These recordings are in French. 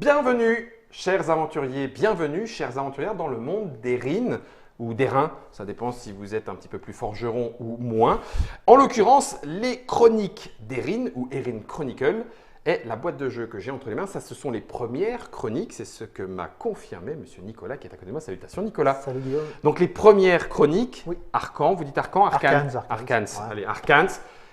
Bienvenue, chers aventuriers, bienvenue, chères aventurières, dans le monde d'Erin ou d'Erin, ça dépend si vous êtes un petit peu plus forgeron ou moins. En l'occurrence, les chroniques d'Erin ou Erin Chronicle est la boîte de jeu que j'ai entre les mains. Ça, ce sont les premières chroniques, c'est ce que m'a confirmé Monsieur Nicolas qui est à côté de moi. Salutations Nicolas. Salut Guillaume. Donc les premières chroniques, oui. Arcan, vous dites Arcan, Arcane, Arcane. Ouais. Allez, Arcane.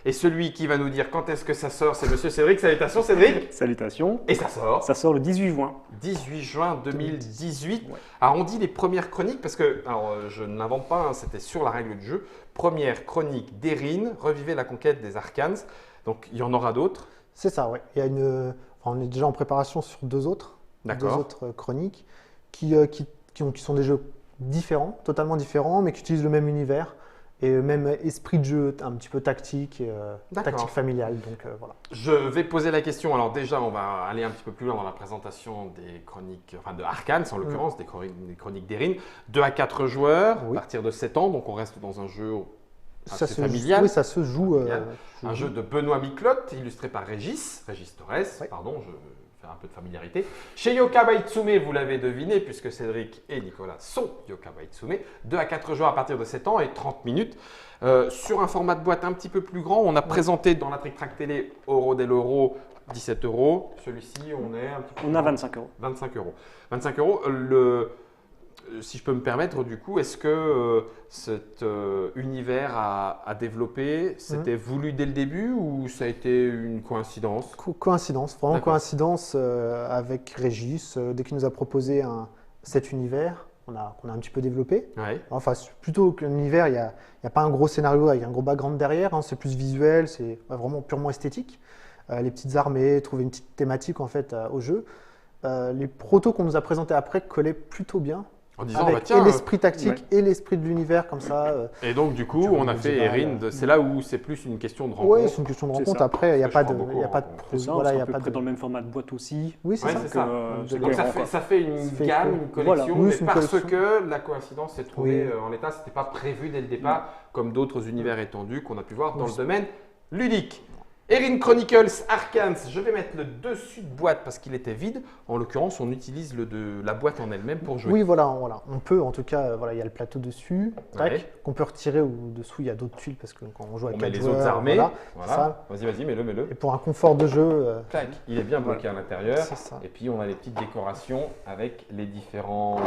Et celui qui va nous dire quand est-ce que ça sort, c'est Monsieur Cédric. Salutations Cédric. Salutations. Et ça sort. Ça sort le 18 juin. 18 juin 2018. Ouais. Alors on dit les premières chroniques parce que, alors je ne l'invente pas, hein, c'était sur la règle du jeu. Première chronique d'Erin, revivez la conquête des Arcanes. Donc il y en aura d'autres. C'est ça, oui. Il y a on est déjà en préparation sur deux autres chroniques qui sont des jeux différents, totalement différents, mais qui utilisent le même univers et le même esprit de jeu, un petit peu tactique, tactique familiale. Donc voilà. Je vais poser la question. Alors déjà, on va aller un petit peu plus loin dans la présentation des chroniques, enfin de Arcane en l'occurrence, des chroniques d'Erin. 2 à 4 joueurs, à partir de 7 ans, donc on reste dans un jeu familial. Oui, ça se joue. Un jeu de Benoît Miclotte, illustré par Régis Torres, pardon, je vais faire un peu de familiarité. Chez Yoka Baitsume, vous l'avez deviné, puisque Cédric et Nicolas sont Yoka Baitsume. 2 à 4 joueurs à partir de 7 ans et 30 minutes. Sur un format de boîte un petit peu plus grand, on a présenté dans la Trick Track Télé Euro del Euro 17 €. Celui-ci, on est un petit peu. On a 25 €. 25 €. 25 €. Si je peux me permettre, du coup, est-ce que cet univers à développer, c'était voulu dès le début ou ça a été une coïncidence? Coïncidence, vraiment coïncidence avec Régis. Dès qu'il nous a proposé cet univers, qu'on a un petit peu développé. Ouais. Enfin, plutôt qu'un univers, il n'y a pas un gros scénario avec un gros background derrière. Hein, c'est plus visuel, c'est vraiment purement esthétique. Les petites armées, trouver une petite thématique en fait au jeu. Les protos qu'on nous a présentés après collaient plutôt bien. En disant, avec bah, tiens, et l'esprit tactique et l'esprit de l'univers comme ça. Et donc du coup, on a fait Erin. C'est là où c'est plus une question de rencontre. Oui, c'est une question de rencontre. Après, il n'y a pas de voilà, il y a pas dans le même format de boîte aussi. Oui, c'est ça. Donc ça fait une gamme, une collection, mais parce que la coïncidence s'est trouvée en l'état, c'était pas prévu dès le départ, comme d'autres univers étendus qu'on a pu voir dans le domaine ludique. Erin Chronicles Arcane, je vais mettre le dessus de boîte parce qu'il était vide. En l'occurrence, on utilise la boîte en elle-même pour jouer. Oui, voilà. On peut, en tout cas, il y a le plateau dessus, qu'on peut retirer ou dessous, il y a d'autres tuiles parce que quand on joue à 4 joueurs, les autres armées. Voilà. Vas-y, mets-le. Et pour un confort de jeu, il est bien bloqué à l'intérieur. Ça. Et puis on a les petites décorations avec les différents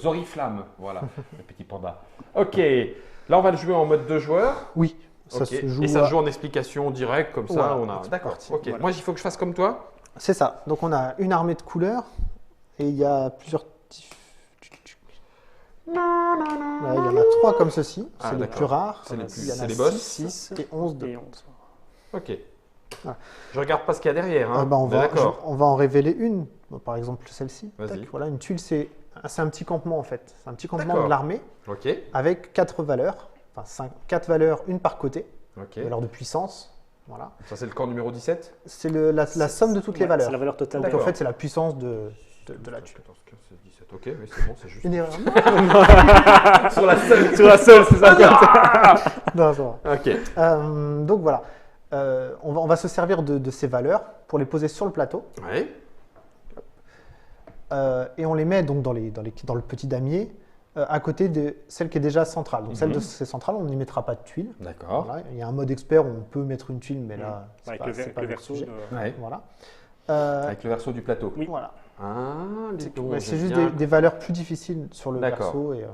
oriflammes. Voilà, le petit panda. Ok, là on va le jouer en mode 2 joueurs. Oui. Ça se joue et ça se joue en explication directe, comme ça, on a. D'accord. Ok. Moi, il faut que je fasse comme toi. C'est ça. Donc, on a une armée de couleurs et il y a plusieurs. Là, il y en a 3 comme ceci. C'est les plus rares. C'est les boss. 6 et 11 de. Ok. Voilà. Je regarde pas ce qu'il y a derrière. Hein. On va en révéler une. Par exemple, celle-ci. Vas-y. Une tuile, c'est un petit campement en fait. C'est un petit campement de l'armée avec 4 valeurs. Enfin, 4 valeurs, une par côté, valeur de puissance. Voilà. Ça, c'est le camp numéro 17. C'est la somme de toutes les valeurs. C'est la valeur totale. Donc, en fait, c'est la puissance de la tuile. 14, 15, 17. Ok, mais c'est bon, c'est juste. Une erreur. Sur la seule. Sur la seule, c'est ça. Non, ça va. Ok. Donc, voilà. On va se servir de ces valeurs pour les poser sur le plateau. Ouais. Et on les met donc dans le petit damier. À côté de celle qui est déjà centrale. Donc celle de ces centrales, on n'y mettra pas de tuiles. D'accord. Voilà. Il y a un mode expert où on peut mettre une tuile, mais là, c'est pas le verso. Voilà. Avec le verso du plateau. Oui. Voilà. C'est juste des valeurs plus difficiles sur le verso. Et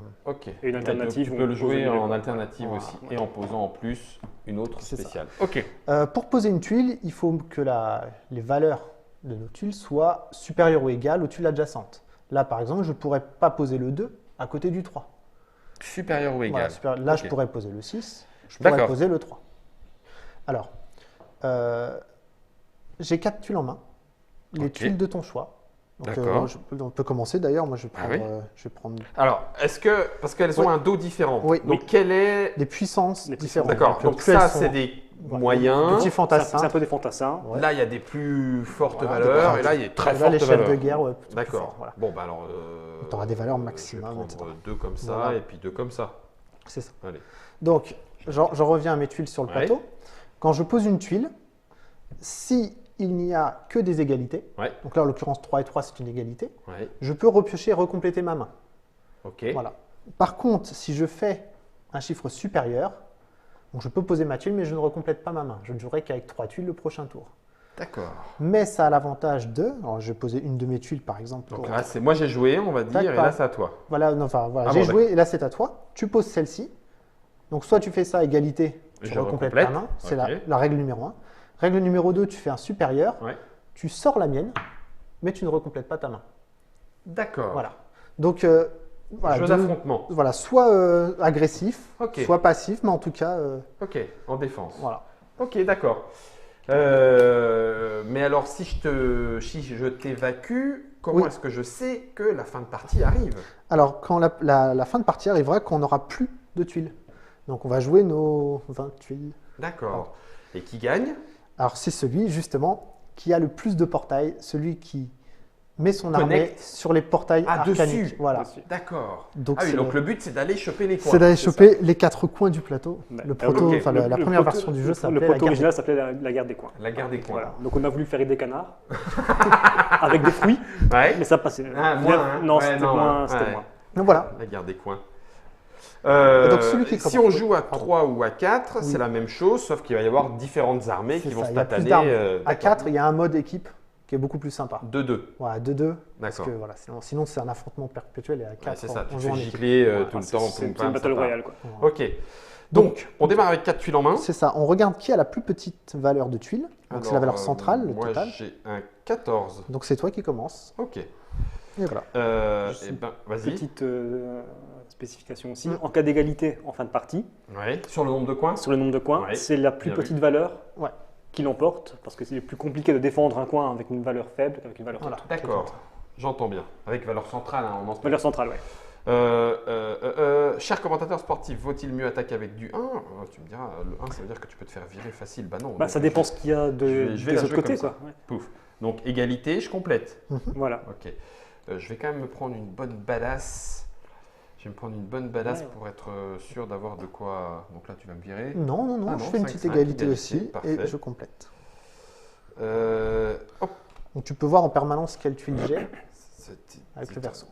une alternative. Tu peux le jouer en alternative aussi et en posant en plus une autre spéciale. Ok. Pour poser une tuile, il faut que les valeurs de nos tuiles soient supérieures ou égales aux tuiles adjacentes. Là, par exemple, je ne pourrais pas poser le 2 à côté du 3. Supérieur ou égal. Là, je pourrais poser le 6, je pourrais poser le 3. Alors, j'ai 4 tuiles en main, les tuiles de ton choix. Donc, on peut commencer d'ailleurs, moi je vais prendre... Alors, parce qu'elles ont un dos différent, donc quelle est... Des puissances différentes. D'accord, donc ça c'est des moyens. Petits fantassins. C'est un peu des fantassins. Ouais. Là, il y a des plus fortes valeurs et là, il y a très fortes les valeurs. chefs de guerre, D'accord. Voilà. Bon, bah alors... tu auras des valeurs maximum. Je vais prendre 2 comme ça et puis 2 comme ça. C'est ça. Allez. Donc, je reviens à mes tuiles sur le plateau. Quand je pose une tuile, si il n'y a que des égalités, Ouais. donc là en l'occurrence 3 et 3 c'est une égalité, Ouais. je peux repiocher et recompléter ma main. Ok. Voilà. Par contre, si je fais un chiffre supérieur, donc je peux poser ma tuile, mais je ne recomplète pas ma main. Je ne jouerai qu'avec 3 tuiles le prochain tour. D'accord. Mais ça a l'avantage de, alors je vais poser une de mes tuiles par exemple. Donc là, c'est moi j'ai joué, on va dire, et là c'est à toi. Voilà, non, enfin, voilà, Ah j'ai bon, joué et là c'est à toi. Tu poses celle-ci. Donc soit tu fais ça égalité, tu Je recomplètes recomplète. ta main, c'est Ok. la règle numéro 1. Règle numéro 2, tu fais un supérieur, Ouais. tu sors la mienne, mais tu ne recomplètes pas ta main. D'accord. Voilà. Donc voilà, Jeu d'affrontement. voilà, soit agressif, Ok. soit passif, mais en tout cas, Ok, en défense. voilà. Ok, d'accord. Mais alors, si je t'évacue, comment Oui. est-ce que je sais que la fin de partie arrive? Alors, quand la fin de partie arrivera, quand on n'aura plus de tuiles. Donc, on va jouer nos 20 tuiles. D'accord. Et qui gagne? Alors, c'est celui, justement, qui a le plus de portails, celui qui met son armée Connecte. sur les portails Ah, arcaniques. dessus. Voilà. Dessus. D'accord. Donc, Ah oui, c'est donc le but, c'est d'aller choper les coins. c'est d'aller c'est choper les 4 coins du plateau. Ouais. Le proto, Ok. enfin, la Le première proto- version du jeu le s'appelait la proto guerre original s'appelait la guerre des coins. La guerre des coins. Voilà. Donc on a voulu faire des canards avec des fruits, Ouais. mais ça passait. Ah, moins, hein. Non, Ouais, c'était non, moins. ouais. C'était moins. Donc, voilà. La guerre des coins. donc, celui qui si commence. on joue à Pardon. 3 ou à 4, Oui. c'est la même chose, sauf qu'il va y avoir différentes armées C'est qui vont ça, se il y a plus tataner. d'armes. À d'accord. 4, il y a un mode équipe qui est beaucoup plus sympa. 2-2. Voilà, 2-2. Parce D'accord. que voilà, sinon c'est un affrontement perpétuel et à 4, Ouais, c'est ça, tu on te joue fais en équipe. gicler Voilà, tout le C'est temps. c'est poum, une pam, battle ça part. royale, quoi. Voilà. Ok. Donc, on démarre avec 4 tuiles en main. C'est ça, on regarde qui a la plus petite valeur de tuiles. Donc c'est la valeur centrale, le moi, total. j'ai un 14. Donc c'est toi qui commence. Ok. Et voilà. Juste Eh une ben, vas-y. Petite spécification aussi. Mm. En cas d'égalité en fin de partie, Ouais. Sur le nombre de coins. sur le nombre de coins, Ouais. c'est la plus Bien vu. petite valeur Ouais. qui l'emporte, parce que c'est plus compliqué de défendre un coin avec une valeur faible qu'avec une valeur Voilà. haute. D'accord. J'entends bien. Avec valeur centrale, hein, on entend. Valeur centrale, ouais. Cher commentateur sportif, vaut-il mieux attaquer avec du 1? Tu me diras, le 1, ça veut dire que tu peux te faire virer facile. Bah non. Bah, donc, ça dépend ce qu'il y a je vais des la autres jouer côtés, comme quoi. Ouais. Pouf. Donc, égalité, je complète. Voilà. Ok. Je vais quand même me prendre une bonne badass. Je vais me prendre une bonne badass Ouais. pour être sûr d'avoir de quoi. Donc là, tu vas me virer. Non, non, non, Ah je non, fais une 5, petite 5, égalité égalité, aussi parfait. et je complète. Hop. Donc tu peux voir en permanence quelle tuile j'ai avec le verso.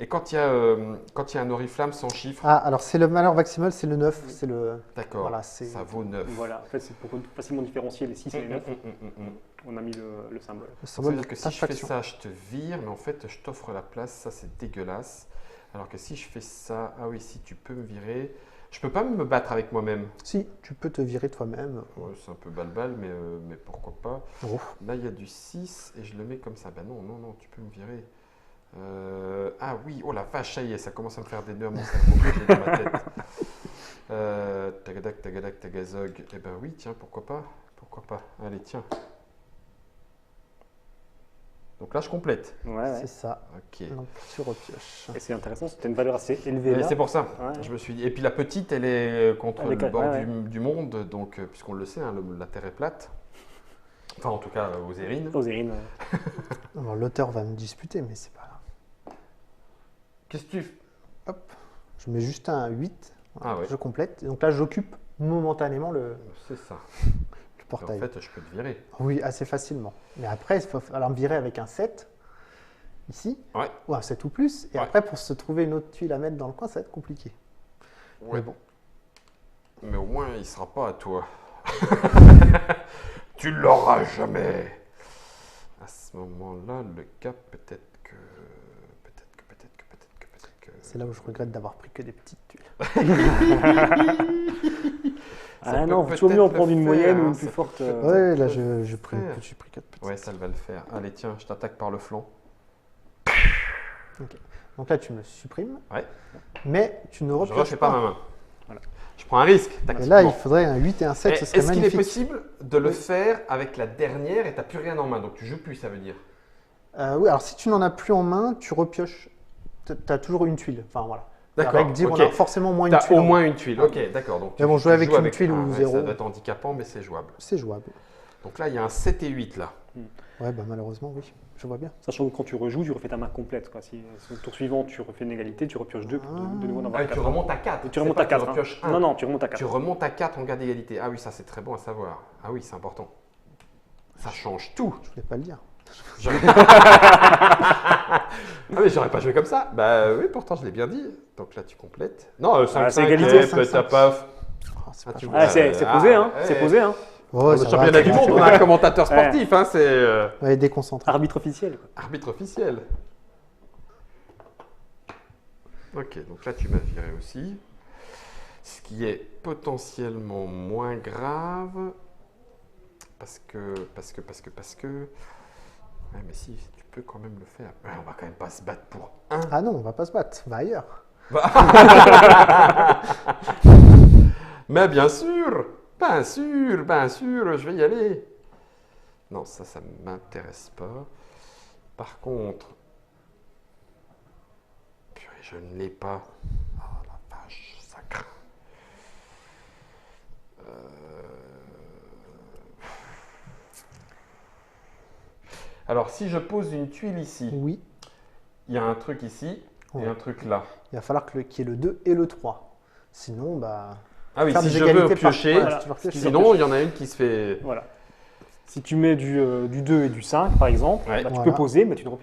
Et quand il y a un oriflamme sans chiffre, Ah, alors c'est le valeur maximale, c'est le 9. C'est le. d'accord, Voilà, c'est. ça vaut 9. Voilà. En fait, c'est pour facilement différencier les 6 et les 9. On a mis le symbole. Le Ça symbole veut de dire que si tâche je fais faction. ça, je te vire, mais en fait, je t'offre la place, ça c'est dégueulasse. Alors que si je fais ça, ah oui, si tu peux me virer, je peux pas me battre avec moi-même. Si, tu peux te virer toi-même. Ouais, c'est un peu balle-balle, mais pourquoi pas. Oh. Là, il y a du 6 et je le mets comme ça. Bah non, non, non, tu peux me virer. Ah oui, oh la vache, ça y est, ça commence à me faire des nœuds à mon cerveau que j'ai dans ma tête. Tagadak, tagadak, tagazog. Eh ben oui, tiens, pourquoi pas. Pourquoi pas. Allez, tiens. Donc là, je complète. Ouais, ouais. C'est ça. Ok. Donc tu repioches. Et c'est intéressant, c'était une valeur assez élevée Et là. c'est pour ça, Ouais. je me suis dit. Et puis la petite, elle est contre Elle est le bord ouais, du monde, donc puisqu'on le sait, hein, la Terre est plate. Enfin, en tout cas, aux Érines. Osérine. Alors l'auteur va me disputer, mais c'est pas grave. Qu'est-ce que tu fais? Hop, je mets juste un 8. Ah ouais. Je complète. Et donc là, j'occupe momentanément le C'est ça. Et en portail. fait, je peux te virer. Oui, assez facilement. Mais après, il faut falloir me virer avec un 7, ici, Ouais. ou un 7 ou plus. Et Ouais. après, pour se trouver une autre tuile à mettre dans le coin, ça va être compliqué. Ouais. Mais bon. Mais au moins, il ne sera pas à toi. Tu l'auras jamais. À ce moment-là, le gars, peut-être que. C'est là où je regrette d'avoir pris que des petites tuiles. Ça Ah peut non, faut mieux en peut-être prendre le une faire, moyenne ou hein, une ça plus peut forte. peut-être Ouais, là, le j'ai pris faire. 4 petites. Ouais, ça va le faire. Allez, tiens, je t'attaque par le flanc. Donc là, tu me supprimes. Ouais. Mais tu ne Je ne repioches refais pas pas. ma main. Voilà. Je prends un risque. Et tactiquement. là, il faudrait un 8 et un 7, ce serait Est-ce qu'il est magnifique. possible de le Oui. faire avec la dernière et tu n'as plus rien en main? Donc tu joues plus, ça veut dire. Oui, alors si tu n'en as plus en main, tu repioches. Tu as toujours une tuile. Enfin, voilà. D'accord. Avec dire, ok. on a forcément moins une T'as tuile. au en moins main. une tuile. Ok, d'accord. Donc Mais bon, tu jouer avec joues une tuile ou ouais, zéro. Ça doit être handicapant, mais c'est jouable. C'est jouable. Donc là, il y a un 7 et 8 là. Ouais, bah malheureusement, oui. Je vois bien. Sachant que quand tu rejoues, tu refais ta main complète. Quoi. Si au tour suivant, tu refais une égalité, tu repioches 2 pour de nouveau en avoir Ah, tu 4. remontes à 4. Tu remontes à 4. Tu repioches un. Non, non, tu remontes à 4. Tu remontes à 4 en cas d'égalité. Ah oui, ça c'est très bon à savoir. Ah oui, c'est important. Ça change tout. Je voulais pas le dire. Ah mais j'aurais pas joué comme ça. Bah oui, pourtant je l'ai bien dit. Donc là tu complètes. Non, 5 c'est égalité. t'as pas. C'est pas tu gentil. vois. C'est posé, hein. ouais. C'est posé, hein. Ouais, Le ça va, championnat ça du va. monde, on a un commentateur sportif, hein, c'est Ouais, déconcentré. Arbitre officiel, quoi. arbitre officiel. Ok, donc là tu m'as viré aussi. Ce qui est potentiellement moins grave. Parce que. Ouais, mais si, tu peux quand même le faire. Ouais, on va quand même pas se battre pour un. Ah non, on va pas se battre. Va ailleurs. Mais bien sûr, je vais y aller. Non, ça ne m'intéresse pas. Par contre, purée, je ne l'ai pas. Oh la vache, ça craint. Alors, si je pose une tuile ici, Oui. il y a un truc ici Ouais. et un truc là. Il va falloir qu'il y ait le 2 et le 3. Sinon, bah. Ah oui, faire si des je veux égalités par- piocher, voilà, si tu veux piocher. sinon il y en a une qui se fait. Voilà. Si tu mets du 2 et du 5, par exemple, Ouais. bah, tu Voilà. peux poser, mais tu ne ne On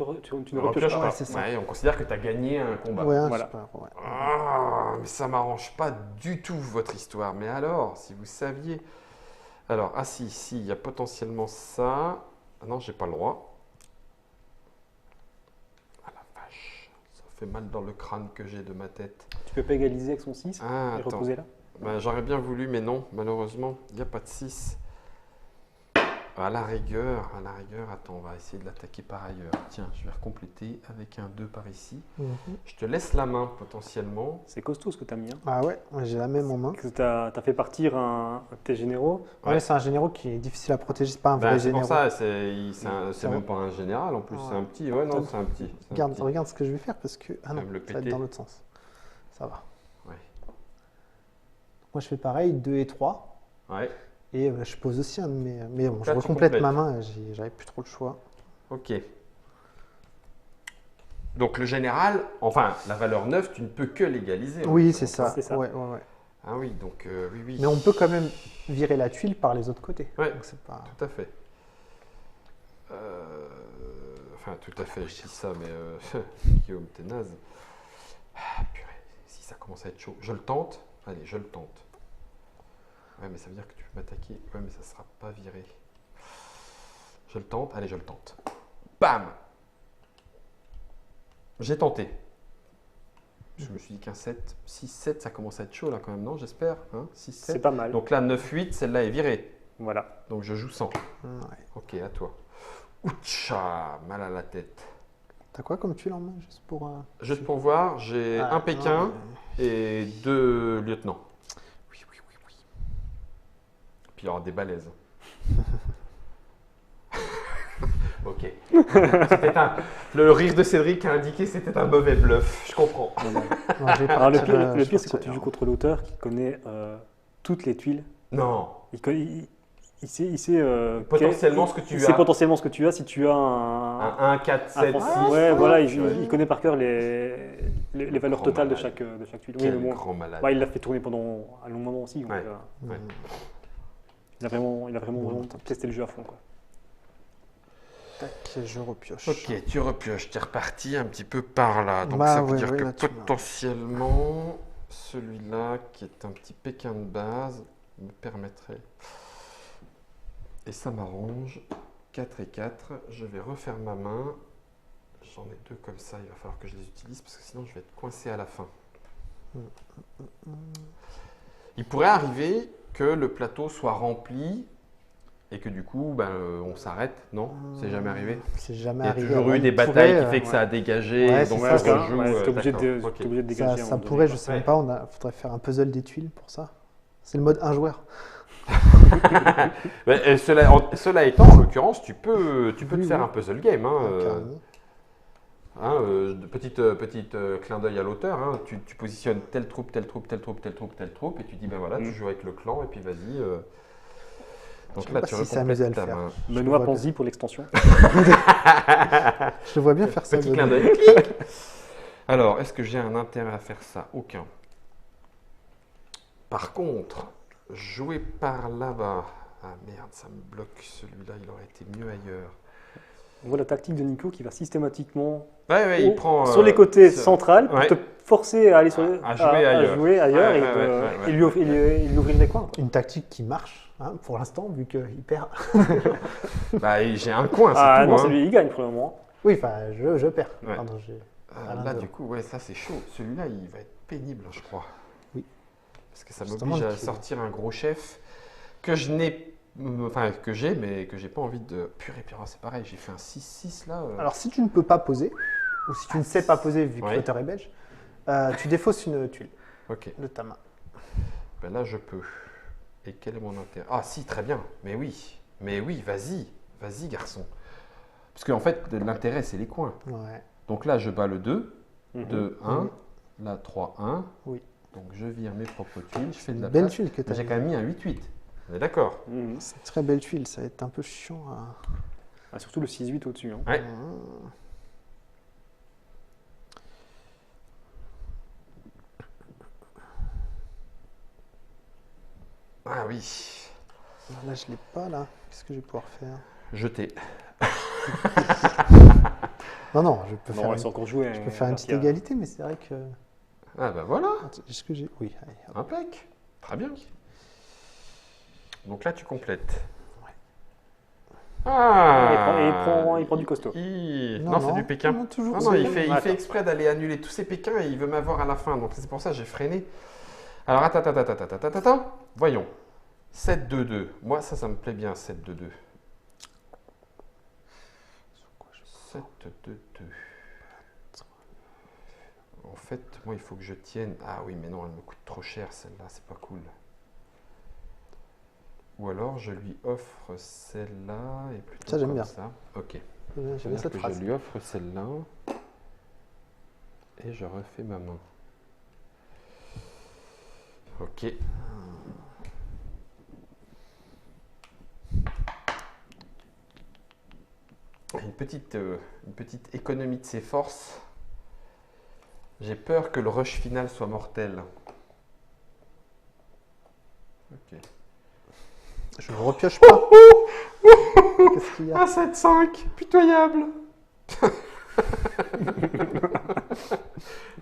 repioches pas. Ouais, c'est ça. Ouais, on considère que tu as gagné un combat. Ouais, Voilà. super, ouais. Ah, mais ça m'arrange pas du tout votre histoire. Mais alors, si vous saviez. Alors, ah si, il y a potentiellement ça. Ah non, j'ai pas le droit. Ah la vache, ça fait mal dans le crâne que j'ai de ma tête. Tu peux pas égaliser avec son 6 Ah, et attends. reposer là. Bah, j'aurais bien voulu, mais non, malheureusement, il n'y a pas de 6. À la rigueur, attends, on va essayer de l'attaquer par ailleurs. Tiens, je vais recompléter avec un 2 par ici. Mhm. Je te laisse la main potentiellement. C'est costaud ce que tu as mis. Hein. Ah ouais, j'ai la même en main. Tu as fait partir un de tes généraux. Ouais. Ouais, c'est un généraux qui est difficile à protéger, c'est pas un Ben, vrai c'est pour généraux. ça, c'est même pas un général en plus, Ouais. c'est un petit. Ouais, non, Attends. c'est un petit. c'est un Regarde, petit. regarde ce que je vais faire parce que. Ah non, Même le ça va être péter. dans l'autre sens. Ça va. Ouais. Moi je fais pareil, 2 et 3. Ouais, Et je pose aussi un de mes. Mais bon, Là, je tu recomplète complètes. ma main, j'avais plus trop le choix. ok. Donc le général, enfin, la valeur 9, tu ne peux que l'égaliser. hein, Oui, selon c'est ça. C'est ça. Ouais, ouais, ouais. Ah oui, donc oui. Mais on peut quand même virer la tuile par les autres côtés. Ouais. Donc c'est pas. Tout à fait. Enfin, tout à fait, je dis ça, mais Guillaume, t'es naze. Ah, purée, si ça commence à être chaud. Je le tente. Allez, je le tente. Ouais, mais ça veut dire que tu peux m'attaquer. Ouais, mais ça sera pas viré. Je le tente. Allez, je le tente. Bam! J'ai tenté. Je me suis dit qu'un 7, 6, 7, ça commence à être chaud là quand même, non? J'espère. Hein, 6, C'est 7. pas mal. Donc là, 9, 8, celle-là est virée. Voilà. Donc je joue 100. Ouais. Ok, à toi. Oucha, mal à la tête. T'as quoi comme tuile en main juste pour. Juste pour voir, j'ai Ah, un Pékin non, et 2 lieutenants. Oui, oui, oui, oui. Puis il y aura des balaises. Ok. Le rire de Cédric a indiqué que c'était un mauvais bluff. Je comprends. Non, je vais Alors, le partir, pire, je le pire, c'est quand partirai. tu joues contre l'auteur qui connaît toutes les tuiles. Non. Il sait Potentiellement ce que tu il sait as. potentiellement ce que tu as si tu as un. Un 1, 4, 7, 6. Ouais, voilà, tu il connaît par cœur les valeurs Grand totales de malade. chaque tuile. Quel Oui, mais bon, grand malade. ouais, il l'a fait tourner pendant un long moment aussi. Donc, Ouais. Mhm. il a vraiment Bon, testé le jeu à fond. Quoi. Tac, je repioche. Ok, tu repioches, tu es reparti un petit peu par là. Donc Bah ça veut ouais, dire ouais, que là, tu m'as- potentiellement, celui-là, qui est un petit Pékin de base, me permettrait. Et ça m'arrange. 4 et 4, je vais refaire ma main. J'en ai 2 comme ça, il va falloir que je les utilise parce que sinon je vais être coincé à la fin. Il pourrait arriver que le plateau soit rempli et que du coup, ben, on s'arrête, non? C'est jamais arrivé? C'est jamais Il y a arrivé. toujours Ouais, eu des il batailles pourrait, qui fait que ça a dégagé, Ouais, donc c'est on ça, c'est rejoue. t'es obligé, d'accord, ok. t'es obligé de Ça, dégager. à un ça moment pourrait, donné, je quoi. sais même pas, faudrait faire un puzzle des tuiles pour ça. C'est le mode un joueur. Mais, cela étant, en l'occurrence, tu peux te Oui, faire oui. un puzzle game. Carrément. Petite clin d'œil à l'auteur. Hein, tu positionnes telle troupe, telle troupe, telle troupe, telle troupe, telle troupe, et tu dis ben voilà, tu joues avec le clan, et puis vas-y. Donc sais là, pas tu s'il s'est amusé à recomplètes le ta faire. main. Je Benoît vois pense-y pour l'extension. Je le vois bien faire ça. Petit de- clin d'œil. Clic. Alors, est-ce que j'ai un intérêt à faire ça? Aucun. Par contre, jouer par là-bas, Ah merde, ça me bloque. Celui-là, il aurait été mieux ailleurs. On voit la tactique de Nico qui va systématiquement Il prend sur les côtés ce- centrales pour te forcer à aller sur à jouer ailleurs. et lui ouvrir les coins. Quoi. Une tactique qui marche hein, pour l'instant, vu qu'il perd. J'ai un coin, c'est Ah tout. non, hein. c'est lui, il gagne pour le moment. Oui, enfin, je perds. Ouais. Pardon, Là, du coup, ça c'est chaud. Celui-là, il va être pénible, je crois. Oui. Parce que ça Justement, m'oblige à le pied. sortir un gros chef que je n'ai. Enfin, que j'ai, mais que j'ai pas envie de. Purée, c'est pareil, j'ai fait un 6-6 là. Alors, si tu ne peux pas poser, ou si tu ne sais pas poser, vu que Ouais. l'auteur est belge, tu défausses une tuile Ok. de ta main. Ben là, je peux. Et quel est mon intérêt? Ah, si, très bien. Mais oui, vas-y. Vas-y, garçon. Parce qu'en fait, l'intérêt, c'est les coins. Ouais. Donc là, je bats le 2. Mhm. 2, 1. Mhm. Là, 3, 1. Oui. Donc je vire mes propres tuiles, je fais de la Belle place. tuile que tu Mais as. j'ai quand même mis un 8-8. On est d'accord? Mhm. C'est une très belle tuile, ça va être un peu chiant à. Ah, surtout le 6-8 au-dessus. Hein. Ouais. Ah oui. Là, je l'ai pas, là. Qu'est-ce que je vais pouvoir faire? Jeter. Non, je peux Non, faire, elles sont encore jouées. je peux faire une petite égalité, mais c'est vrai que. Ah ben voilà. Attends, est-ce que j'ai. Oui, allez, hop. Impec. Très bien. Donc là, tu complètes. Ouais. Ah. Il prend du costaud. Non, c'est du Pékin. non, toujours Non, c'est- il fait Attends. exprès d'aller annuler tous ses Pékins et il veut m'avoir à la fin. Donc c'est pour ça que j'ai freiné. Alors attends. Voyons. 7-2-2. Moi, ça me plaît bien, 7-2-2. 7-2-2. En fait, moi, il faut que je tienne. Ah oui, mais non, elle me coûte trop cher, celle-là. C'est pas cool. Ou alors, je lui offre celle-là et plutôt Ça, j'aime comme bien. ça. Ok. J'aime bien C'est-à-dire cette que phrase. je lui offre celle-là et je refais ma main. Ok. Une petite économie de ses forces. J'ai peur que le rush final soit mortel. Ok. Je ne repioche pas. Qu'est-ce qu'il y a? 7-5, pitoyable.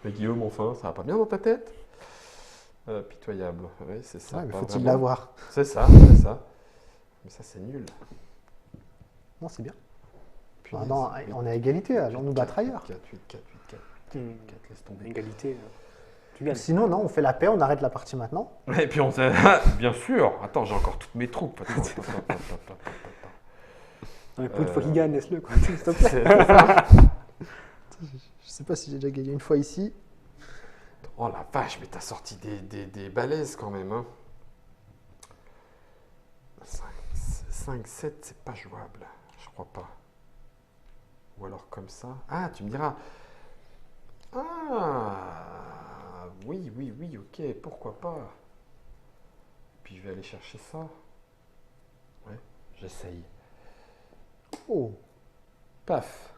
Mais Guillaume, enfin, ça va pas bien dans ta tête? Pitoyable, oui, c'est ça. Ouais, mais pas faut-il vraiment. l'avoir? C'est ça, c'est ça. Mais ça, c'est nul. Non, c'est bien. Ah Punaise. non, on est à égalité, allons nous battre ailleurs. 4, 8, 4, 8, 4, 4, Mhm. 4, laisse tomber. Égalité. Tu gagnes. Sinon, non, on fait la paix, on arrête la partie maintenant. Et puis on s'est... Bien sûr. Attends, j'ai encore toutes mes troupes. Attends. Non, mais pour une fois qu'il gagne, laisse-le. quoi. S'il te plaît. C'est ça. Je sais pas si j'ai déjà gagné une fois ici. Oh la vache, mais t'as sorti des balaises quand même. Hein. 5, 7, c'est pas jouable. Je crois pas. Ou alors comme ça. Ah, tu me diras. Ah, oui, ok, pourquoi pas. Puis je vais aller chercher ça. Ouais, j'essaye. Oh, Paf.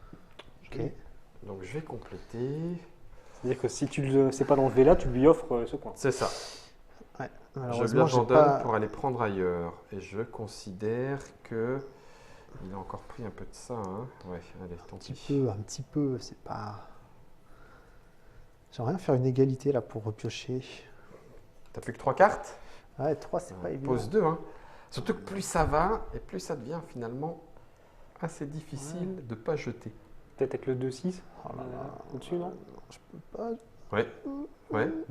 ok. Donc je vais compléter. C'est-à-dire que si tu ne sais pas l'enlever là, tu lui offres ce coin. C'est ça. Ouais, Je lui malheureusement, j'ai en donne pas. pour aller prendre ailleurs. Et je considère que il a encore pris un peu de ça. Hein. Ouais, allez, tant pis. Un petit peu, c'est pas. J'aimerais bien faire une égalité là pour repiocher. T'as plus que 3 cartes? Ouais, 3, c'est pas évident. Pose 2. Hein. Surtout que plus ça va, et plus ça devient finalement assez difficile de ne pas jeter. Peut-être avec le 2-6 Oh là là. au-dessus, non? Je peux pas. Ouais,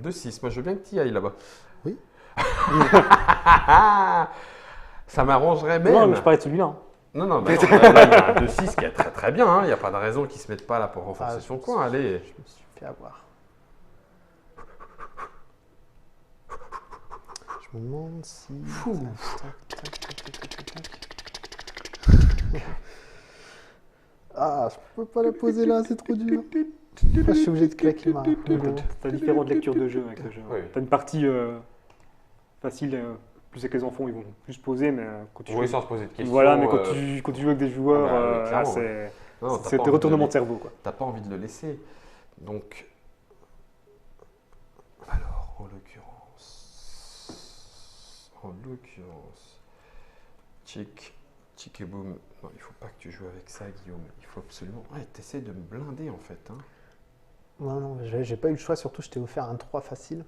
2-6. Moi, je veux bien que tu y ailles là-bas. Oui. Ça m'arrangerait même. Non, mais je parlais de celui-là. hein. Non, bah non, là, il y a un 2-6 qui est très très bien. hein. Il n'y a pas de raison qu'il ne se mette pas là pour renforcer Ah, son coin. Allez. Je me suis fait avoir. Je me demande si. Tac, tac, tac, tac, tac, tac, tac. Ah, je peux pas la poser là, c'est trop dur. Je suis obligé de claquer ma. T'as différentes lectures de jeu avec le jeu. Oui. T'as une partie facile, plus avec les enfants, ils vont plus poser, mais quand tu Oui, joues... sans se poser de questions. Voilà, mais quand tu joues avec des joueurs, Ah bah, clairement, c'est non, t'as c'est pas des envie retournements de le- cerveau. Quoi. T'as pas envie de le laisser. Donc, alors, en l'occurrence, Chic et boum. Non, il faut pas que tu joues avec ça, Guillaume. Il faut absolument... Ouais, t'essaies de me blinder, en fait. Hein. Non, j'ai pas eu le choix. Surtout, je t'ai offert un 3 facile.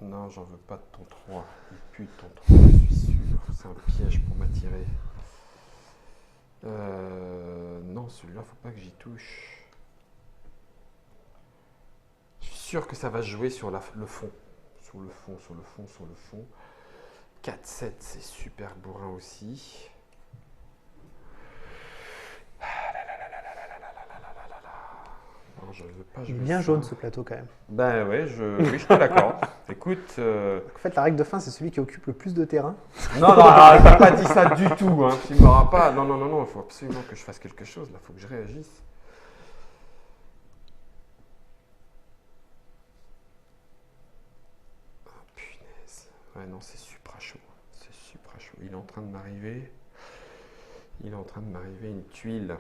Non, j'en veux pas de ton 3. Il pue de ton 3, je suis sûr. C'est un piège pour m'attirer. Non, celui-là, faut pas que j'y touche. Je suis sûr que ça va jouer sur le fond. Sur le fond. 4-7, c'est super bourrin aussi. Non, je veux pas jouer. Il est bien ça. jaune ce plateau quand même. Ben ouais, oui, je te l'accorde. Écoute. En fait, la règle de fin, c'est celui qui occupe le plus de terrain. Non, t'as pas dit ça du tout. Hein. Tu m'auras pas. Non, il faut absolument que je fasse quelque chose. Là, il faut que je réagisse. Oh, punaise. Ouais, non, c'est supra chaud. C'est supra chaud. Il est en train de m'arriver. Une tuile.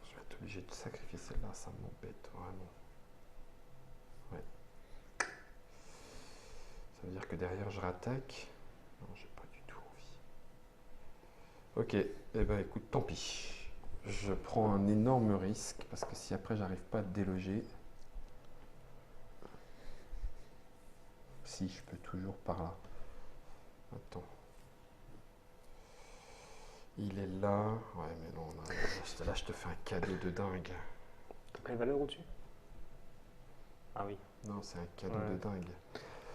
Je vais être obligé de sacrifier celle-là. Ça m'embête vraiment. Ouais. Ça veut dire que derrière, je rattaque. Non, j'ai pas du tout envie. Ok, eh ben écoute, tant pis. Je prends un énorme risque parce que si après j'arrive pas à te déloger, si je peux toujours par là. Attends. Il est là. Ouais, mais non, là je te fais un cadeau de dingue. T'as quelle valeur au-dessus? Ah oui. Non, c'est un cadeau de dingue.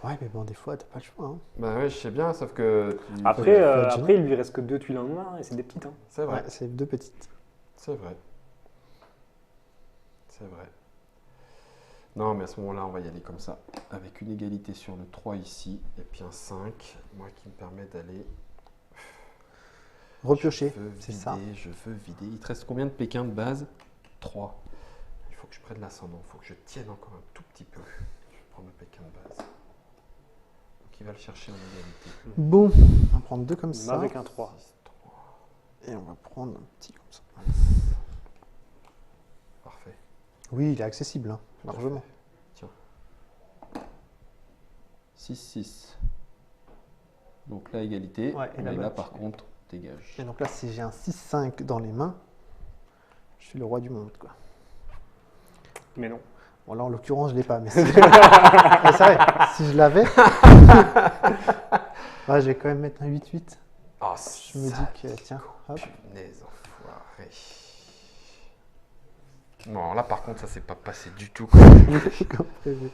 Ouais, mais bon, des fois, t'as pas le choix. Hein. Bah ouais, je sais bien, sauf que. Après, il lui reste que 2 tuiles en main et c'est des petites. Hein. C'est vrai. Ouais, c'est 2 petites. C'est vrai. Non, mais à ce moment-là, on va y aller comme ça. Avec une égalité sur le 3 ici, et puis un 5, moi qui me permet d'aller... Repiocher, c'est ça. Je veux vider. Il te reste combien de Pékin de base? 3. Il faut que je prenne l'ascendant, il faut que je tienne encore un tout petit peu. Je vais prendre le Pékin de base. Donc il va le chercher en égalité. Bon, on va prendre 2 comme ça. Avec un 3. 6, 3. Et on va prendre un petit comme ça. Parfait. Oui, il est accessible, hein, largement. Tiens. 6, 6. Donc là, égalité. Ouais, et mais là-bas, là, par contre, dégage. Et donc là, si j'ai un 6-5 dans les mains, je suis le roi du monde, quoi. Mais non. Bon, là, en l'occurrence, je ne l'ai pas, mais c'est vrai, si je l'avais, ouais, je vais quand même mettre un 8-8. Oh, Je me dis que, tiens, hop. Punaise, enfoiré. Non, là, par contre, ça s'est pas passé du tout. Comme prévu.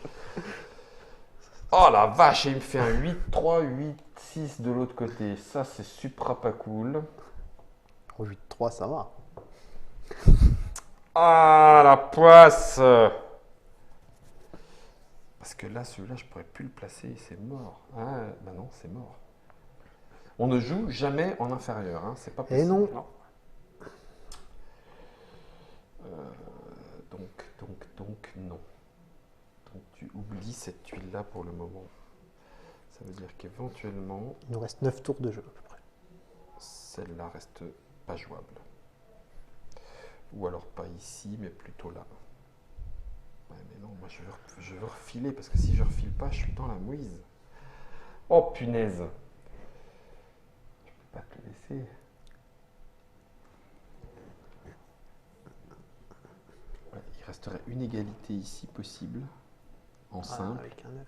Oh la vache, et il me fait un 8-3, 8-6 de l'autre côté. Ça, c'est supra pas cool. Au 8-3, ça va. Ah, la poisse! Parce que là, celui-là, je pourrais plus le placer, c'est mort. Ah, bah non, c'est mort. On ne joue jamais en inférieur, hein, c'est pas possible. Et non. Donc, non. Donc, tu oublies cette tuile-là pour le moment. Ça veut dire qu'éventuellement, Il nous reste 9 tours de jeu, à peu près. celle-là reste pas jouable. Ou alors pas ici, mais plutôt là. Ouais, mais non, moi je veux refiler, parce que si je refile pas, je suis dans la mouise. Oh punaise! Je peux pas te le laisser. Ouais, il resterait une égalité ici possible, en simple. Avec un 9.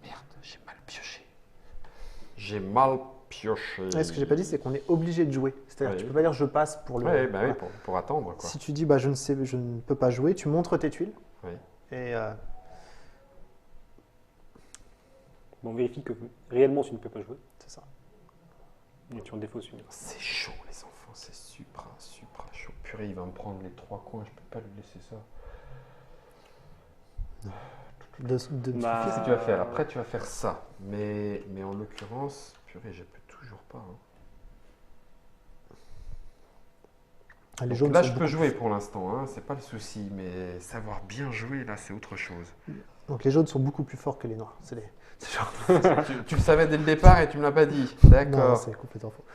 Merde, j'ai mal pioché. J'ai mal pioché. Ouais, ce que j'ai pas dit, c'est qu'on est obligé de jouer. C'est-à-dire que tu peux pas dire je passe pour le. Ouais, bah voilà. oui, pour attendre, quoi. Si tu dis bah, je ne peux pas jouer, tu montres tes tuiles. Oui. Et Bon, on vérifie que réellement tu ne peux pas jouer. c'est ça. Et tu en défausses une. C'est chaud, les enfants, c'est supra chaud. Purée, il va me prendre les 3 coins, je peux pas lui laisser ça. Qu'est-ce Bah, Qu'est-ce que tu vas faire? Après, tu vas faire ça. Mais en l'occurrence, purée, je peux toujours pas. Hein. les Donc jaunes là, sont je peux beaucoup- jouer pour l'instant, hein, c'est pas le souci. Mais savoir bien jouer, là, c'est autre chose. Donc les jaunes sont beaucoup plus forts que les noirs. C'est genre. tu le savais dès le départ et tu me l'as pas dit. Non, D'accord. c'est complètement faux.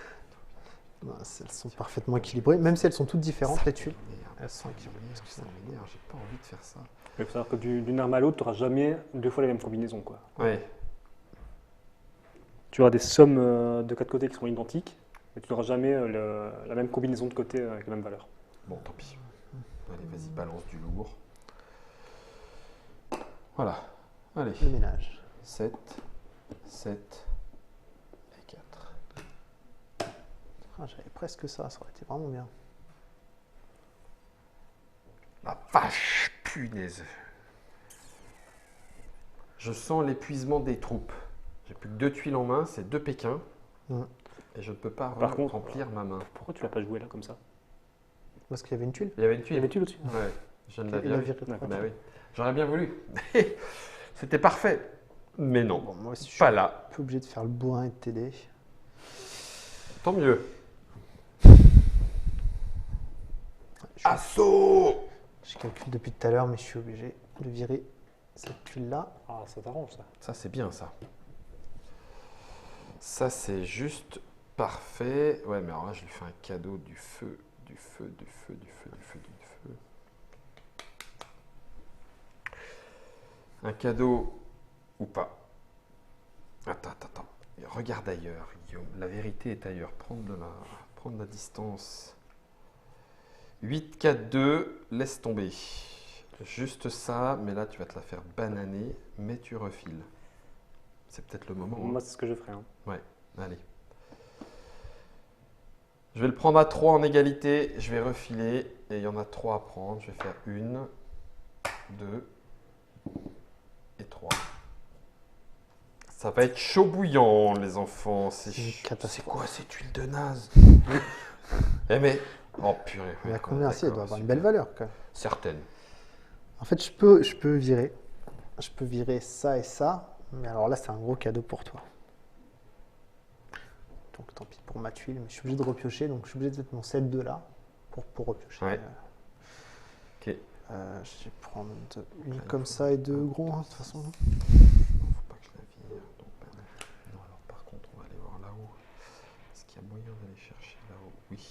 Non, elles sont parfaitement équilibrées, même si elles sont toutes différentes, les tuiles. Elles sont équilibrées. Ça m'énerve, j'ai pas envie de faire ça. Il faut savoir que d'une arme à l'autre, tu n'auras jamais 2 fois la même combinaison, quoi. Ouais. Tu auras des sommes de 4 côtés qui seront identiques, mais tu n'auras jamais la même combinaison de côtés avec la même valeur. Bon, tant pis. Allez, vas-y, balance du lourd. Voilà. Allez. Le ménage. 7, 7 et 4. Ah, j'avais presque ça aurait été vraiment bien. La vache, punaise. Je sens l'épuisement des troupes. J'ai plus que 2 tuiles en main, c'est 2 Pékins. Et je ne peux pas Par contre, remplir ma main. Pourquoi tu l'as pas joué là comme ça? Parce qu'il y avait une tuile. Il y avait une Il y tuile. avait tu au-dessus? Ouais, je ne Il l'avais a pas. viré. Bah oui. J'aurais bien voulu. C'était parfait. Mais non, Bon, moi aussi, je suis pas un là. peu obligé de faire le bourrin et de t'aider. Tant mieux. Je Assaut! calcule depuis tout à l'heure, mais je suis obligé de virer cette tuile-là. Ah, ça t'arrange ça. Ça, c'est bien, ça. Ça, c'est juste parfait. Ouais, mais alors là, je lui fais un cadeau du feu, du feu, du feu, du feu, du feu, du feu. Un cadeau ou pas. Attends. Regarde ailleurs, Guillaume. La vérité est ailleurs. Prendre la distance. 8, 4, 2. Laisse tomber. Juste ça, mais là, tu vas te la faire bananer, mais tu refiles. C'est peut-être le moment. Moi, c'est ce que je ferais. Hein. Ouais, allez. Je vais le prendre à 3 en égalité. Je vais refiler. Et il y en a 3 à prendre. Je vais faire 1, 2 et 3. Ça va être chaud bouillant, les enfants. C'est quoi cette huile de naze? Eh mais... Oh purée. Il y a combien assez? Il doit avoir une belle valeur quand même. Certaines. En fait, je peux virer. Je peux virer ça et ça. Mais alors là, c'est un gros cadeau pour toi. Donc tant pis pour ma tuile, mais je suis obligé de repiocher. Donc je suis obligé de mettre mon 7-2 là pour repiocher. Ouais. Ok. Je vais prendre une comme ça et 2 gros, hein, de toute façon. Faut pas que je la vire. Donc, non, alors par contre, on va aller voir là-haut. Est-ce qu'il y a moyen d'aller chercher là-haut? Oui.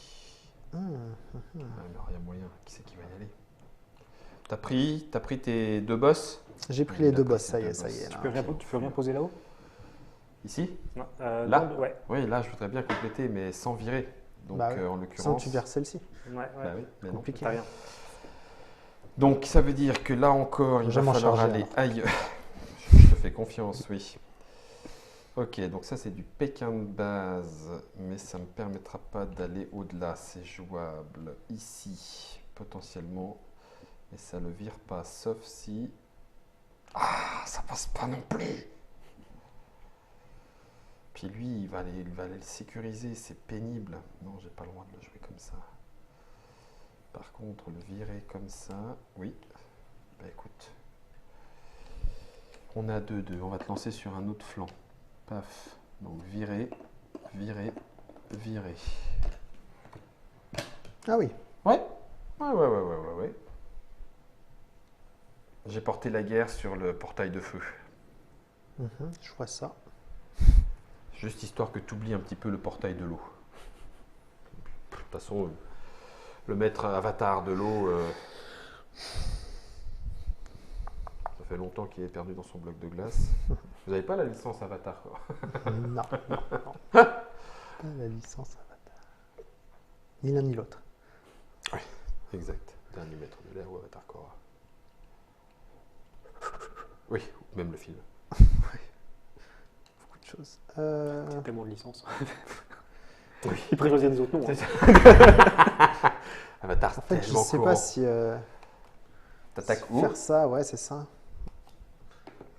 Alors il y a moyen. Qui c'est qui va y aller? T'as pris tes 2 bosses? J'ai pris Oui, les il a 2 pris boss, ses ça y deux est, ça y est. boss. Là. Tu peux rien poser là-haut? Ici? Non, Là? Ouais. Oui, là, je voudrais bien compléter, mais sans virer. Donc, Bah ouais. en Sinon, l'occurrence. tu verses celle-ci. Ouais. Bah oui, mais non. Compliqué. T'as rien. Donc, ça veut dire que là encore, il Je vais va m'en falloir charger, aller alors. ailleurs. Je te fais confiance, oui. Ok, donc ça, c'est du Pékin de base, mais ça ne me permettra pas d'aller au-delà. C'est jouable ici, potentiellement, mais ça ne le vire pas, sauf si... Ah, ça passe pas non plus. Puis lui, il va aller le sécuriser, c'est pénible. Non, j'ai pas le droit de le jouer comme ça. Par contre, le virer comme ça, oui. Bah écoute, on a 2-2, on va te lancer sur un autre flanc. Paf, donc virer, virer, virer. Ah oui. Ouais. J'ai porté la guerre sur le portail de feu. Je vois ça. Juste histoire que tu oublies un petit peu le portail de l'eau. De toute façon, le maître avatar de l'eau, ça fait longtemps qu'il est perdu dans son bloc de glace. Vous n'avez pas la licence avatar, quoi. Non. Pas la licence Avatar. Ni l'un ni l'autre. Exact. Dernier maître de l'air ou avatar Korra. Oui, ou même le film. Beaucoup de choses. Tellement de licences. Oui. Il pourrait choisir des autres noms. Hein. Avatar, En fait, je tellement sais courant. pas si T'attaques où? faire ça, ouais, c'est ça.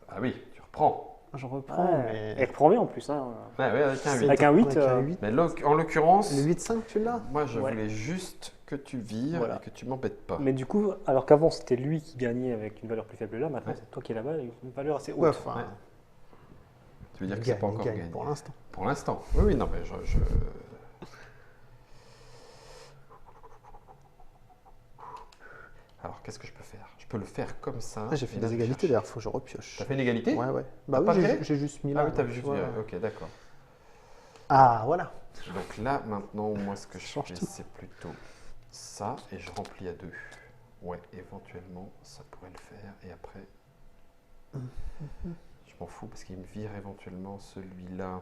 Ah oui, tu reprends. Je reprends, mais... Elle reprend bien en plus. Hein. Ouais, avec un 8. Avec un 8, Avec un 8. Mais en l'occurrence, Le 8-5, tu l'as? moi je Ouais. voulais juste que tu vires Voilà. et que tu m'embêtes pas. Mais du coup, alors qu'avant c'était lui qui gagnait avec une valeur plus faible là, maintenant Ouais. c'est toi qui es là-bas avec une valeur assez haute. Ouais, enfin, Ouais. Tu veux dire il que c'est gagne, pas il encore gagne gagné? pour l'instant. Pour l'instant. Oui, non, mais je... Alors, qu'est-ce que je peux faire? Je peux le faire comme ça. Ah, j'ai fait et là, des je égalités cherche. d'ailleurs, faut que je repioche. T'as fait une égalité? Ouais, ouais. Bah T'as pas oui, viré j'ai juste mis là. Ah oui, t'as juste ouais. viré. Ok, d'accord. Ah, voilà. Donc là, maintenant, moi, ce que je Change fais, tout. c'est plutôt ça et je remplis à 2. Ouais, éventuellement, ça pourrait le faire. Et après, je m'en fous parce qu'il me vire éventuellement celui-là.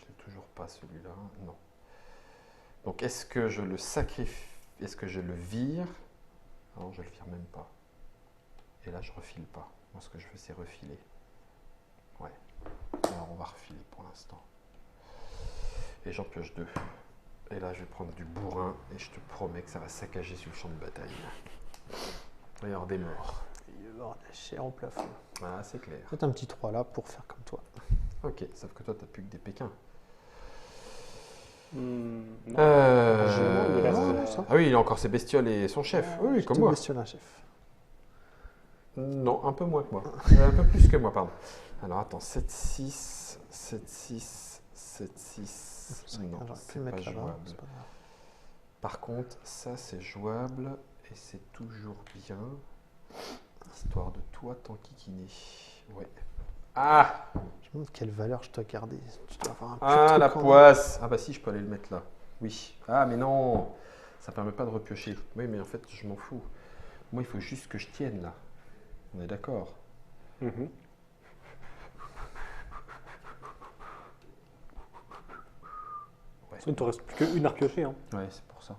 l'ai toujours pas celui-là. Non. Donc est-ce que je le sacrifie? Est-ce que je le vire? Non, je le vire même pas. Et là, je refile pas. Moi, ce que je fais, c'est refiler. Ouais. Alors, on va refiler pour l'instant. Et j'en pioche 2. Et là, je vais prendre du bourrin et je te promets que ça va saccager sur le champ de bataille. Il va y avoir des morts. Il va y avoir la chair au plafond. Ah, c'est clair. Peut-être un petit 3 là pour faire comme toi. Ok, sauf que toi, t'as plus que des Pékins. Non. Ah oui, il a encore ses bestioles et son chef. Oui, comme moi. Bestiole, un chef. Non, un peu moins que moi. Un peu plus que moi, pardon. Alors attends, 7-6, 7-6, 7-6. Non, J'aurais pu c'est le pas mettre là-bas, jouable. c'est pas grave. Par contre, ça c'est jouable et c'est toujours bien. Histoire de toi t'enquiquiner. Ouais. Ah! Je me demande quelle valeur je dois garder. Tu dois avoir un Ah, truc la en- poisse! Ah bah si, je peux aller le mettre là. Oui. Ah mais non! Ça permet pas de repiocher. Oui, mais en fait, je m'en fous. Moi, il faut juste que je tienne là. On est d'accord? Mhm. Ouais. Il ne te reste plus qu'une à repiocher. Hein. Ouais, c'est pour ça.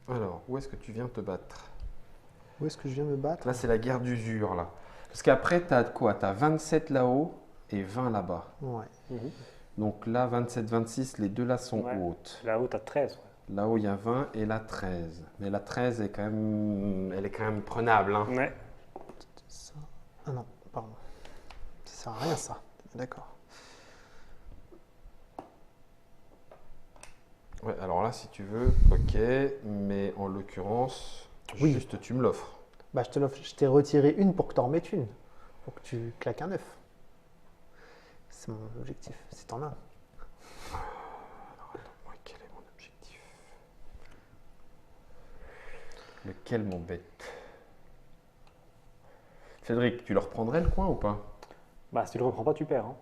Alors, où est-ce que tu viens te battre? Où est-ce que je viens me battre? Là, c'est la guerre d'usure, là. Parce qu'après, tu as quoi? Tu as 27 là-haut et 20 là-bas. Ouais. Mhm. Donc là, 27, 26, les deux là sont Ouais. hautes. Là-haut, tu as 13. Ouais. Là-haut, il y a 20 et là, 13. Mais la 13 est quand même, elle est quand même prenable. Hein. Ouais. Ça. Ah non, pardon. Ça sert à rien ça. D'accord. Ouais, alors là, si tu veux, ok. Mais en l'occurrence, Oui. juste tu me l'offres. Bah je te l'offre. Je t'ai retiré une pour que tu en remettes une. Pour que tu claques un 9. C'est mon objectif. C'est en un. Alors attends, quel est mon objectif? Lequel m'embête? Cédric, tu le reprendrais le coin ou pas? Bah, si tu le reprends pas, tu perds. Hein.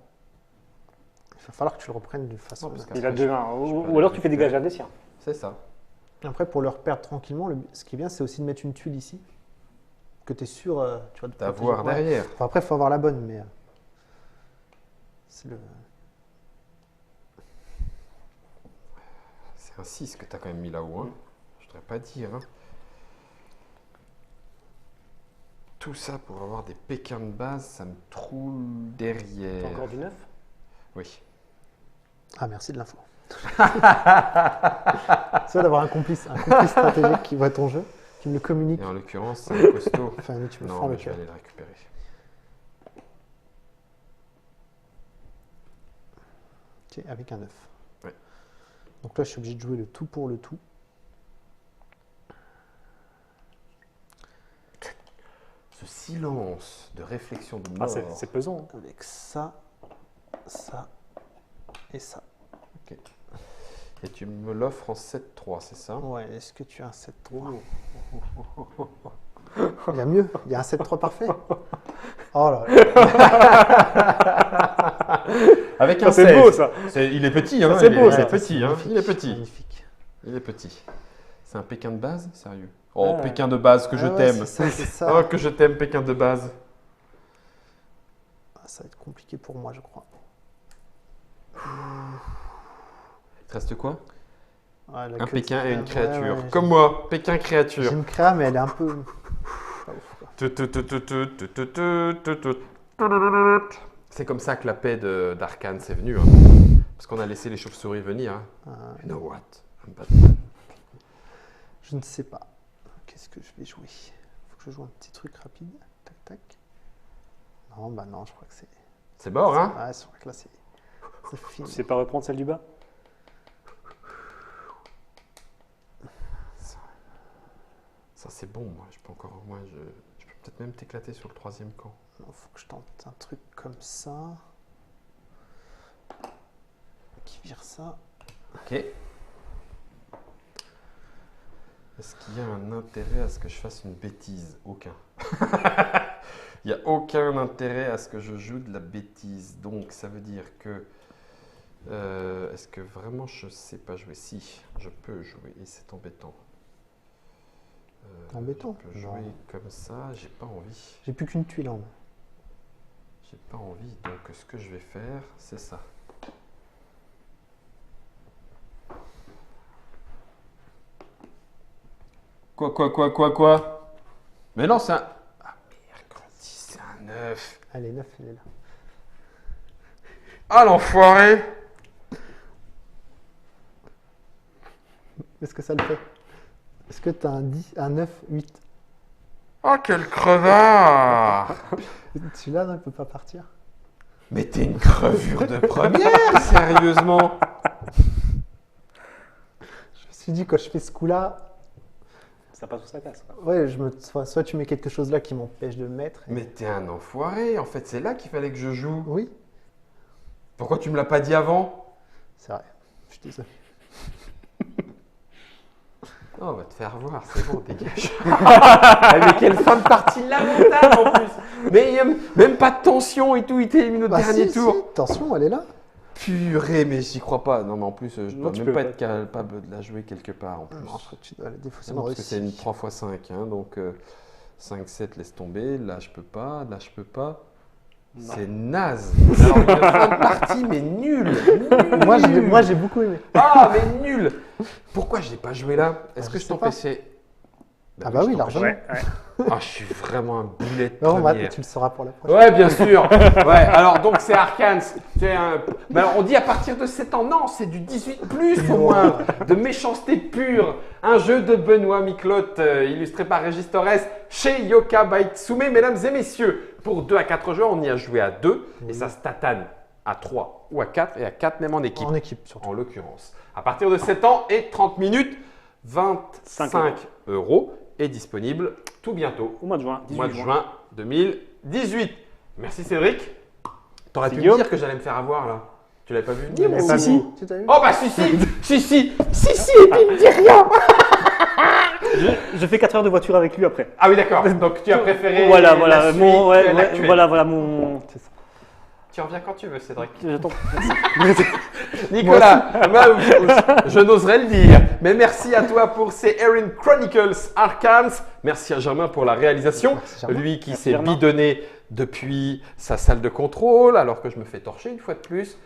Il va falloir que tu le reprennes de façon. Non, parce Il a Après, 2-1. je peux Ou aller alors tu fais récupérer. dégager un des siens. C'est ça. Après, pour le reperdre tranquillement, ce qui est bien, c'est aussi de mettre une tuile ici. Que tu es sûr, tu vois, de D'avoir protéger. Ouais. derrière. Enfin, après, il faut avoir la bonne, mais. C'est le. C'est un 6 que tu as quand même mis là-haut. Hein. Je ne voudrais pas dire. Hein. Tout ça pour avoir des Pékins de base, ça me troule derrière. T'as encore du 9? Oui. Ah, merci de l'info. C'est d'avoir un complice stratégique qui voit ton jeu, qui me le communique. Et en l'occurrence, c'est un costaud. Enfin, tu me Non, fends le mais je vais cœur. aller le récupérer. Ok, avec un 9. Ouais. Donc là, je suis obligé de jouer le tout pour le tout. Ce silence de réflexion de Ah, mort. c'est pesant. Hein. Avec ça, ça et ça. Ok. Et tu me l'offres en 7-3, c'est ça? Ouais, est-ce que tu as un 7-3? Il y a mieux, il y a un 7-3 parfait. Oh là là. Avec un Ça, c'est 16. beau, ça. Il est petit, hein? c'est il beau, est, ça. il est petit, hein? Magnifique, Il est petit. Magnifique. Il est petit. C'est un Pékin de base? Sérieux? Oh, Ouais. Pékin de base, que je Ah ouais, t'aime. c'est ça, c'est ça. Oh, que je t'aime, Pékin de base. Ah, ça va être compliqué pour moi, je crois. Il te reste quoi? Ouais, la Un queue Pékin de- et une Ouais, créature. ouais, Comme moi, Pékin j'ai créature. une créa, mais elle est un peu. Pas ouf, quoi. C'est comme ça que la paix d'Arcane s'est venue. Hein. Parce qu'on a laissé les chauves-souris venir. Hein. You know what? I'm Batman. Je ne sais pas. Qu'est-ce que je vais jouer? Il faut que je joue un petit truc rapide. Tac, tac. Non, bah non, je crois que c'est. C'est mort, hein? Ouais, je crois que là, c'est fini. Tu sais pas reprendre celle du bas? Ça, c'est bon, moi. Je peux encore, moi, je peux peut-être même t'éclater sur le troisième camp. Il faut que je tente un truc comme ça. Qui vire ça. Ok. Est-ce qu'il y a un intérêt à ce que je fasse une bêtise? Aucun. Il n'y a aucun intérêt à ce que je joue de la bêtise. Donc, ça veut dire que... est-ce que vraiment je ne sais pas jouer? Si, je peux jouer et c'est embêtant. Embêtant? Je peux Non. jouer comme ça, j'ai pas envie. J'ai plus qu'une tuile en main. J'ai pas envie, donc ce que je vais faire, c'est ça. Quoi? Mais non, c'est un... Ah, mercredi, c'est un 9. Allez, 9, il est là. Ah, l'enfoiré! Est-ce que ça le fait? Est-ce que tu as un 10, un 9, 8? Oh, quel crevard! Celui-là, non, il ne peut pas partir. Mais t'es une crevure de première, sérieusement! Je me suis dit, quand je fais ce coup-là, Ça passe ou ça casse. Quoi. ouais, soit tu mets quelque chose là qui m'empêche de le mettre. Mais t'es un enfoiré, en fait, c'est là qu'il fallait que je joue. Oui, Pourquoi tu me l'as pas dit avant? c'est vrai. Je suis désolé. Oh, on va te faire voir, c'est bon, dégage. Ah, mais quelle fin de partie lamentable en plus. Mais il n'y a même pas de tension et tout, il t'élimine au dernier tour. Si, attention, elle est là. Purée, mais j'y crois pas. Non, mais en plus, je Non, dois tu même peux pas pas. être capable de la jouer quelque part en plus. Non, je crois que tu dois la défausser. Non, parce que c'est une 3x5, hein, donc 5-7 laisse tomber. Là, je peux pas. Là, je peux pas. Non. C'est naze. Alors, une fin de partie, mais nulle. Moi, j'ai beaucoup aimé. Ah, mais nul. Pourquoi je l'ai pas joué là? Est-ce que je je sais pas. t'empêchais? Ah bah oui, je t'empêche. largement. Ouais. Ah, je suis vraiment un boulet de Non, première. tu le sauras pour la prochaine. Ouais, bien sûr. Ouais, alors donc c'est Arcane. Mais alors on dit à partir de 7 ans. Non, c'est du 18 plus au moins. De méchanceté pure. Un jeu de Benoît Miclotte, illustré par Régis Torres chez Yoka Baitsume. Mesdames et messieurs, pour 2 à 4 joueurs, on y a joué à 2 et ça se tatane à 3 ou à 4 et à 4 même en équipe. En équipe, surtout. En l'occurrence. À partir de 7 ans et 30 minutes, 25 € est disponible tout bientôt. Au mois de juin. Au mois de 18 juin 2018. Merci Cédric. T'aurais pu me Guillaume. dire que j'allais me faire avoir là. Tu l'avais pas vu venir l'avais ou- pas Si, si. vu. Tu t'as vu? Oh bah si, et puis il me dit rien. Je fais 4 heures de voiture avec lui après. Ah oui d'accord, donc tu as préféré Voilà, la suite mon, que l'actuel. voilà mon. C'est ça. Tu reviens quand tu veux Cédric. J'attends. Nicolas, je n'oserais le dire, mais merci à toi pour ces Erin Chronicles Arcans. Merci à Germain pour la réalisation. Merci, Germain. Lui qui Merci, s'est Germain. bidonné depuis sa salle de contrôle alors que je me fais torcher une fois de plus.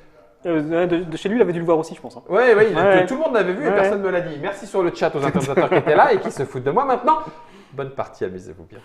De chez lui, il avait dû le voir aussi, je pense. Hein. Oui, Ouais. tout le monde l'avait vu et Ouais. personne ne me l'a dit. Merci sur le chat aux organisateurs qui étaient là et qui se foutent de moi maintenant. Bonne partie, amusez-vous bien.